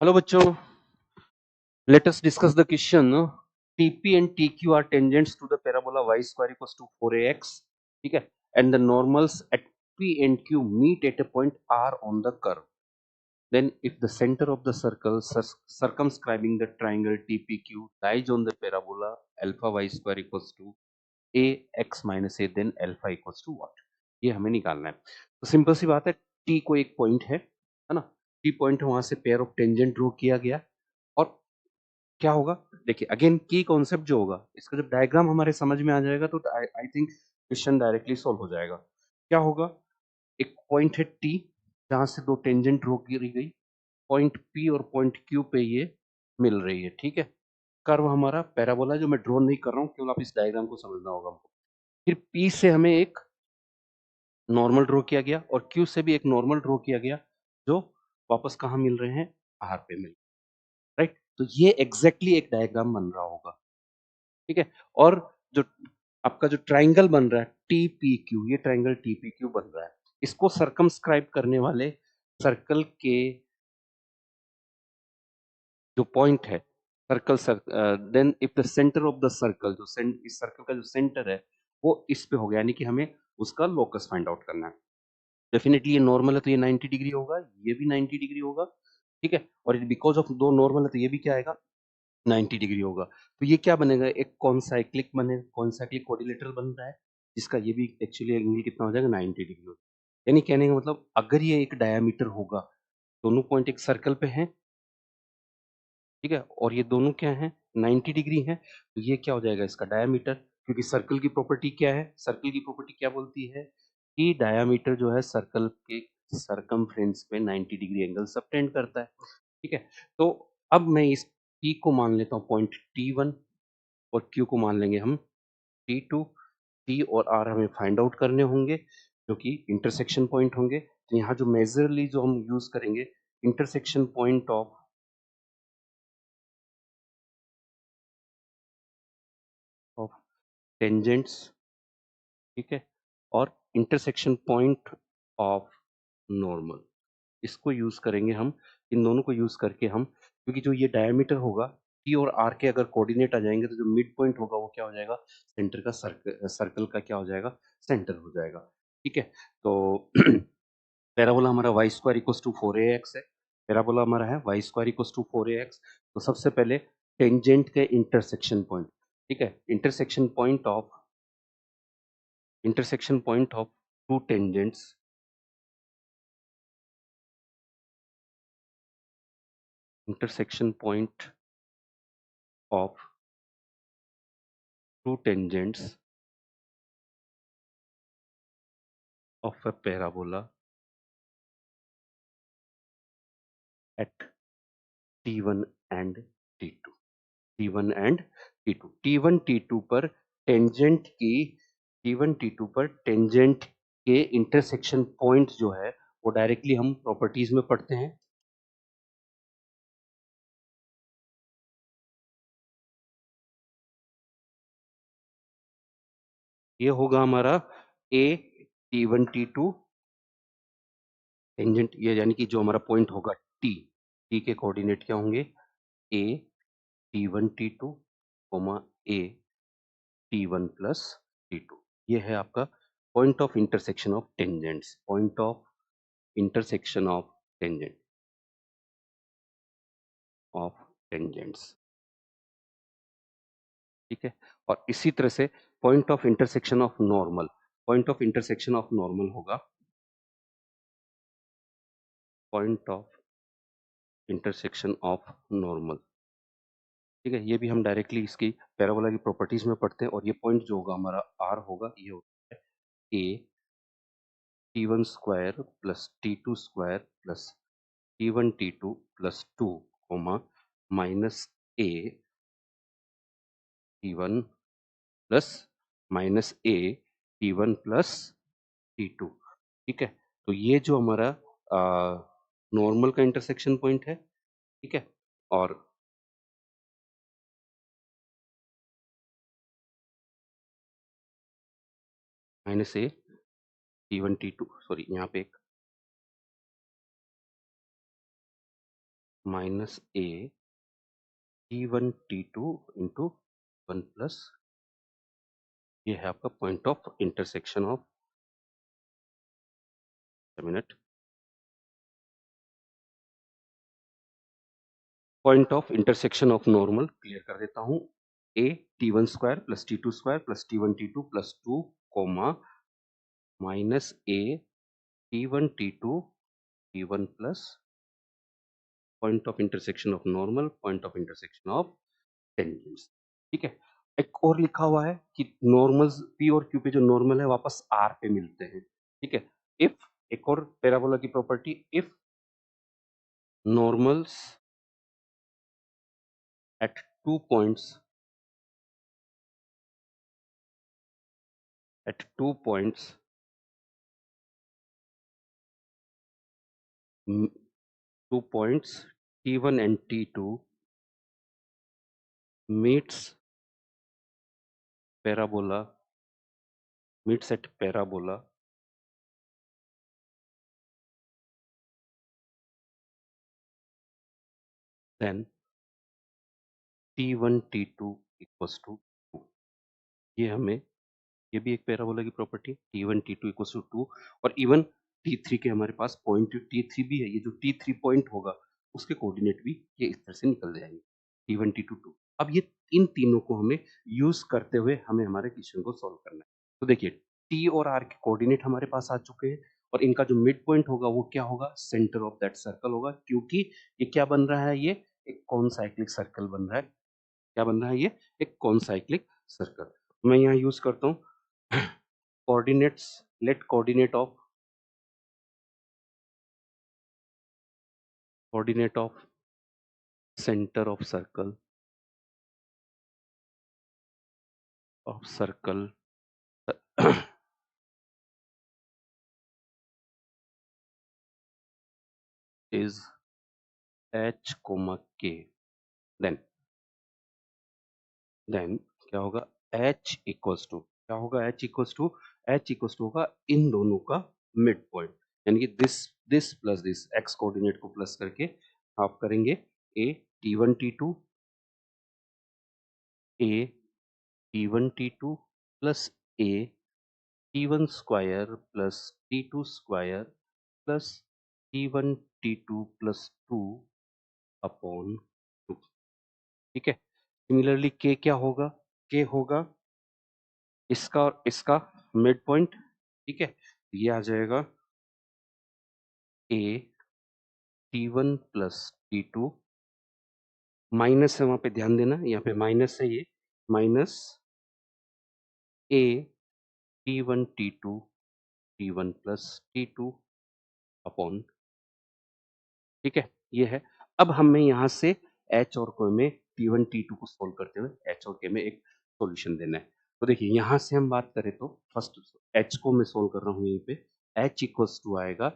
Hello बच्चों, let us discuss the question. TP and TQ are tangents to the parabola y square equals to 4ax. ठीक है, and the normals at P and Q meet at a point R on the curve. Then, if the center of the circle circumscribing the triangle TPQ lies on the parabola alpha y square equals to ax minus a, then alpha equals to what? ये हमें निकालना है। तो simple सी बात है, T को एक point है ना? T पॉइंट वहां से पेयर ऑफ टेंजेंट ड्रॉ किया गया और क्या होगा? देखिए अगेन की कॉन्सेप्ट जो होगा, इसका जब डायग्राम हमारे समझ में आ जाएगा तो I think question directly solve हो जाएगा। क्या होगा? एक पॉइंट है टी जहां से दो टेंजेंट ड्रॉ की गई, पॉइंट पी और पॉइंट क्यू पे ये मिल रही है। ठीक है, कर्व हमारा पैराबोला जो मैं ड्रॉ नहीं कर रहा हूँ, केवल आप इस डायग्राम को समझना होगा हमको। फिर पी से हमें एक नॉर्मल ड्रॉ किया गया और क्यू से भी एक नॉर्मल ड्रॉ किया गया, जो वापस कहाँ मिल रहे हैं? आर पे मिल, राइट। तो ये एग्जैक्टली एक डायग्राम बन रहा होगा। ठीक है, और जो आपका जो ट्राइंगल बन रहा है टीपीक्यू, ये ट्राइंगल टीपीक्यू बन रहा है, इसको सर्कमस्क्राइब करने वाले सर्कल के जो पॉइंट है, circle then if the centre of the circle, जो इस सर्कल का जो सेंटर है वो इस पे हो गया, यानी कि हमें उसका लोकस फाइंड आउट करना है। डेफिनेटली ये नॉर्मल है तो ये 90 डिग्री होगा, ये भी 90 डिग्री होगा। ठीक है, और बिकॉज ऑफ दो नॉर्मल है तो ये भी क्या आएगा? 90 डिग्री होगा। तो ये क्या बनेगा? एक कॉन्साइक्लिक बनेगा, कॉन्साइक्लिक क्वाड्रिलेटरल बन रहा है, जिसका ये भी एक्चुअली एंगल कितना हो जाएगा? 90 डिग्री हो जाएगा। यानी कहने का मतलब, अगर ये एक डायमीटर होगा, दोनों पॉइंट एक सर्कल पे हैं, ठीक है, और ये दोनों क्या हैं? 90 डिग्री हैं, तो ये क्या हो जाएगा? इसका डायमीटर। क्योंकि सर्कल की प्रॉपर्टी क्या है? सर्कल की प्रॉपर्टी क्या बोलती है कि डायमीटर जो है सर्कल के सरकमफ्रेंस पे 90 डिग्री एंगल सबटेंड करता है। ठीक है, तो अब मैं इस P को मान लेता हूँ पॉइंट T1 और Q को मान लेंगे हम T2। T और R हमें फाइंड आउट करने होंगे, जो कि इंटरसेक्शन पॉइंट होंगे। तो यहाँ जो मेजरली जो हम यूज करेंगे, इंटरसेक्शन पॉइंट ऑफ टेंजेंट्स, ठीक है, और इंटरसेक्शन पॉइंट ऑफ नॉर्मल, इसको यूज करेंगे हम। इन दोनों को यूज करके हम, क्योंकि जो ये डायमीटर होगा, टी और आर के अगर कोऑर्डिनेट आ जाएंगे तो जो मिड पॉइंट होगा वो क्या हो जाएगा? सेंटर का सर्कल का क्या हो जाएगा? सेंटर हो जाएगा। ठीक है, तो पैराबोला हमारा Y square equals to 4ax है। पैराबोला हमारा है Y square equals to 4ax। तो सबसे पहले टेंजेंट के इंटरसेक्शन पॉइंट, ठीक है, intersection point of to tangents, intersection point of to tangents of a parabola at T1 and T2, T1 and T2, T1 T2 पर tangent की, T1 T2 पर tangent के इंटरसेक्शन पॉइंट जो है वो डायरेक्टली हम प्रॉपर्टीज में पढ़ते हैं। ये होगा हमारा A T1 T2 टेंजेंट, ये यानी कि जो हमारा पॉइंट होगा T, T के कोऑर्डिनेट क्या होंगे? A T1 T2, A T1 plus T2। ये है आपका point of intersection of tangents, point of intersection of tangents. ठीक है, और इसी तरह से point of intersection of normal, point of intersection of normal होगा point of intersection of normal. ठीक है, ये भी हम डायरेक्टली इसकी पैराबोला की प्रॉपर्टीज में पढ़ते हैं, और ये पॉइंट जो होगा हमारा आर होगा, ये होगा A T1 square plus T2 square plus T1 T2 plus 2, minus A T1 plus minus A T1 plus T2। ठीक है, तो ये जो हमारा नॉर्मल का इंटरसेक्शन पॉइंट है, ठीक है, और minus A T1 T2, sorry यहाँ पे एक minus A T1 T2 into 1 plus ये है आपका point of intersection of minute point of intersection of normal clear कर देता हूं ए T1 square plus T2 square plus T1 T2 plus 2 comma minus A T1 T2 T1 plus point of intersection of normal point of intersection of tangents ठीक है एक और लिखा हुआ है कि नॉर्मल्स पी और क्यू पे जो नॉर्मल है वापस आर पे मिलते हैं ठीक है इफ एक और पैराबोला की property if normals at two points at 2 points 2 points T1 and T2 meets parabola meets at parabola then T1 T2 equals to 2 ये हमें ये भी एक पैराबोला की property T1 T2 equals to 2 और इवन T3 के हमारे पास पॉइंट T3 भी है ये जो T3 पॉइंट होगा उसके कोऑर्डिनेट भी ये इस तरह से निकल जाएंगे T1 T2 2 अब ये इन तीनों को हमें यूज करते हुए हमें हमारे क्वेश्चन को सॉल्व करना है तो देखिए T और R के कोऑर्डिनेट हमारे पास आ चुके हैं और इनका जो मिड पॉइंट होगा वो क्या होगा सेंटर ऑफ दैट सर्कल होगा क्योंकि ये क्या बन रहा है ये एक कॉन्साइक्लिक सर्कल बन रहा है क्या बन रहा है ये एक कॉन्साइक्लिक सर्कल मैं यहाँ यूज करता हूँ coordinates let coordinate of center of circle is h comma k then क्या होगा h इक्वल्स टू क्या होगा h इक्वल्स टू होगा इन दोनों का मिड पॉइंट यानी कि this plus this x coordinate को प्लस करके आप करेंगे a T1 T2 a T1 T2 plus a T1 square plus T2 square plus T1 T2 plus 2 upon 2 ठीक है सिमिलरली k क्या होगा k होगा इसका और इसका मिड पॉइंट ठीक है ये आ जाएगा a T1 plus T2 minus है वहां पे ध्यान देना यहाँ पे माइनस है ये minus a T1 T2 T1 plus T2 upon ठीक है ये है अब हमें यहाँ से h और k में T1 T2 को सोल्व करते हुए h और k में एक सॉल्यूशन देना है तो देखिए यहाँ से हम बात करें तो फर्स्ट h को मैं सोल्व कर रहा हूँ यहीं पे h इक्वल्स टू आएगा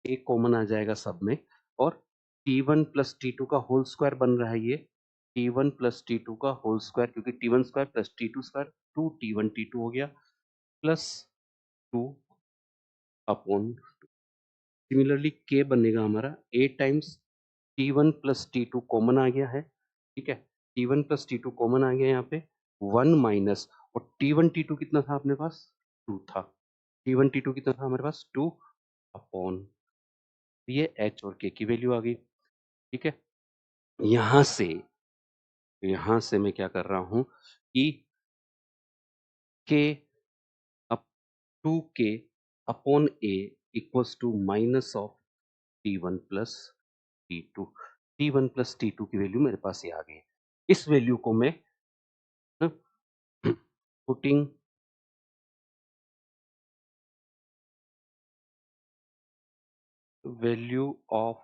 एक कॉमन आ जाएगा सब में और T1 प्लस T2 का होल स्क्वायर बन रहा है ये T1 प्लस T2 का होल स्क्वायर क्योंकि T1 square plus T2 square 2 T1 T2 हो गया प्लस 2 अपॉन सिमिलरली k बनेगा हमारा 8 times T1 plus T2 common आ गया है ठीक है T1 प्लस T2 कॉमन आ गया यहाँ पे 1 माइनस और T1 T2 कितना था अपने पास 2 था T1 T2 कितना था हमारे पास 2 अपॉन ये h और k की वैल्यू आ गई ठीक है यहाँ से मैं क्या कर रहा हूँ कि k up 2k upon a equals to minus of T1 plus T2 T1 plus T2 की वैल्यू मेरे पास ये आ गई इस वैल्यू को मैं putting value of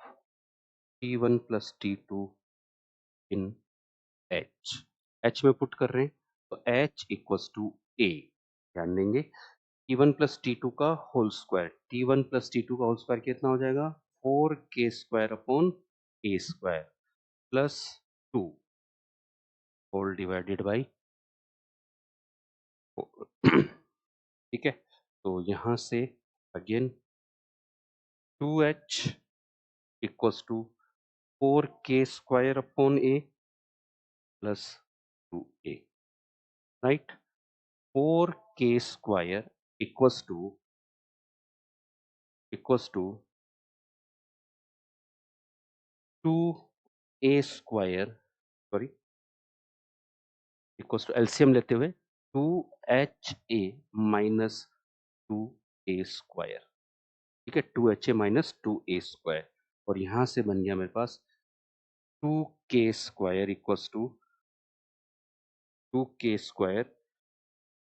T1 plus T2 in h में पुट कर रहे हैं तो h इक्वल्स टू a ध्यान देंगे T1 प्लस T2 का whole square T1 plus T2 का होल स्क्वायर कितना हो जाएगा 4k square upon a square plus 2 whole divided by ठीक है तो यहाँ से again 2h equals to 4k square upon a plus 2a, right? 4k square equals to 2a square, sorry, equals to LCM लेते हुए 2ha माइनस 2a स्क्वायर, ठीक है, 2ha minus 2a square, और यहां से बन गया मेरे पास 2k square equals to 2k square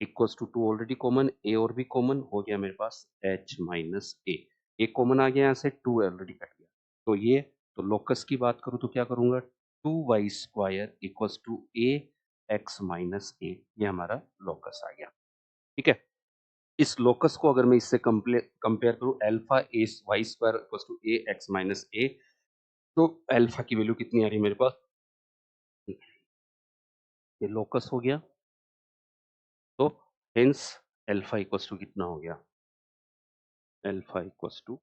equals to 2 already common, a और भी कॉमन हो गया मेरे पास h माइनस a कॉमन आ गया, यहाँ से 2 ऑलरेडी कट गया, तो ये, तो लोकस की बात करूं तो क्या करूंगा, 2y square equals to a x minus a, ये हमारा लोकस आ गया, ठीक है। इस लोकस को अगर मैं इससे कंपेयर करूं alpha A Y square equals to A X minus A, तो अल्फा की वैल्यू कितनी आ रही है मेरे पास, ये लोकस हो गया, तो हेंस अल्फा इक्वल्स टू कितना हो गया, अल्फा इक्वल्स टू,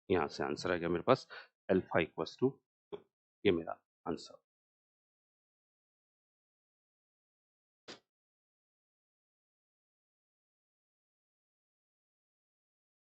यहाँ से आंसर आ गया मेरे पास अल्फा इक्वल्स टू, ये मेरा आंसर।